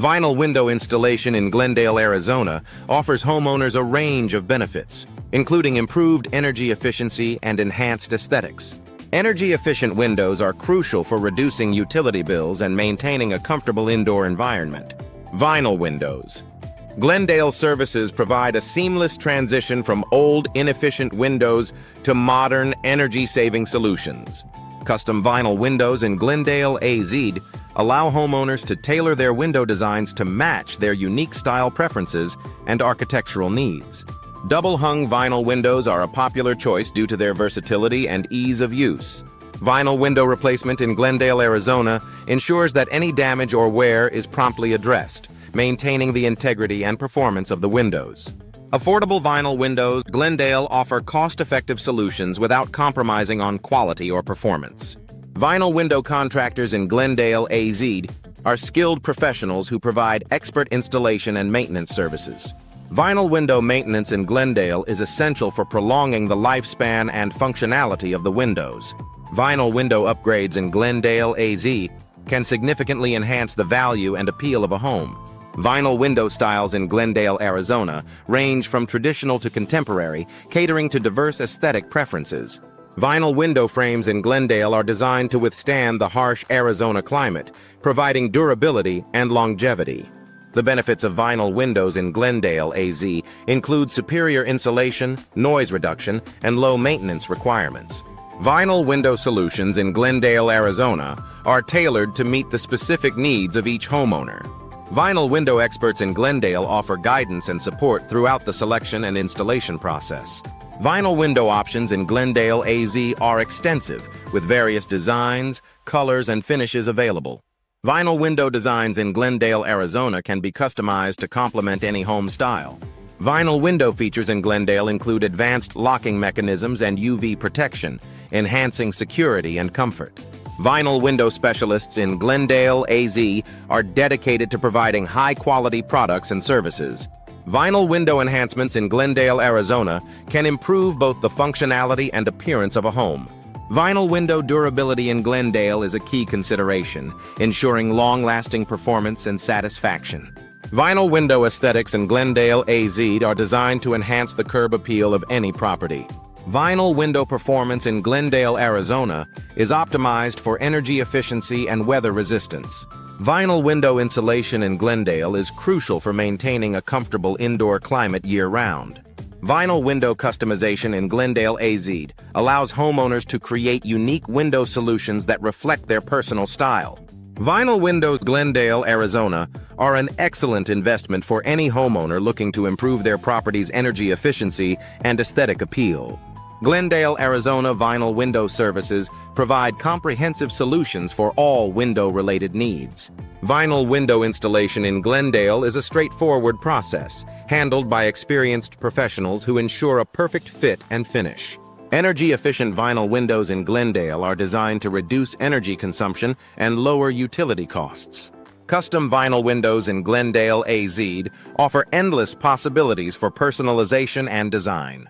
Vinyl window installation in Glendale, Arizona offers homeowners a range of benefits, including improved energy efficiency and enhanced aesthetics. Energy-efficient windows are crucial for reducing utility bills and maintaining a comfortable indoor environment. Vinyl windows. Glendale services provide a seamless transition from old, inefficient windows to modern, energy-saving solutions. Custom vinyl windows in Glendale, AZ allow homeowners to tailor their window designs to match their unique style preferences and architectural needs. Double-hung vinyl windows are a popular choice due to their versatility and ease of use. Vinyl window replacement in Glendale, Arizona ensures that any damage or wear is promptly addressed, maintaining the integrity and performance of the windows. Affordable vinyl windows, Glendale offer cost-effective solutions without compromising on quality or performance. Vinyl window contractors in Glendale, AZ are skilled professionals who provide expert installation and maintenance services. Vinyl window maintenance in Glendale is essential for prolonging the lifespan and functionality of the windows. Vinyl window upgrades in Glendale, AZ can significantly enhance the value and appeal of a home. Vinyl window styles in Glendale, Arizona range from traditional to contemporary, catering to diverse aesthetic preferences. Vinyl window frames in Glendale are designed to withstand the harsh Arizona climate, providing durability and longevity. The benefits of vinyl windows in Glendale, AZ include superior insulation, noise reduction, and low maintenance requirements. Vinyl window solutions in Glendale, Arizona are tailored to meet the specific needs of each homeowner. Vinyl window experts in Glendale offer guidance and support throughout the selection and installation process. Vinyl window options in Glendale, AZ are extensive, with various designs, colors, and finishes available. Vinyl window designs in Glendale, Arizona can be customized to complement any home style. Vinyl window features in Glendale include advanced locking mechanisms and UV protection, enhancing security and comfort. Vinyl window specialists in Glendale, AZ are dedicated to providing high-quality products and services. Vinyl window enhancements in Glendale, Arizona can improve both the functionality and appearance of a home. Vinyl window durability in Glendale is a key consideration, ensuring long-lasting performance and satisfaction. Vinyl window aesthetics in Glendale, AZ are designed to enhance the curb appeal of any property. Vinyl window performance in Glendale, Arizona is optimized for energy efficiency and weather resistance. Vinyl window insulation in Glendale is crucial for maintaining a comfortable indoor climate year-round. Vinyl window customization in Glendale, AZ allows homeowners to create unique window solutions that reflect their personal style. Vinyl windows Glendale, Arizona are an excellent investment for any homeowner looking to improve their property's energy efficiency and aesthetic appeal. Glendale, Arizona vinyl window services provide comprehensive solutions for all window-related needs. Vinyl window installation in Glendale is a straightforward process, handled by experienced professionals who ensure a perfect fit and finish. Energy-efficient vinyl windows in Glendale are designed to reduce energy consumption and lower utility costs. Custom vinyl windows in Glendale, AZ offer endless possibilities for personalization and design.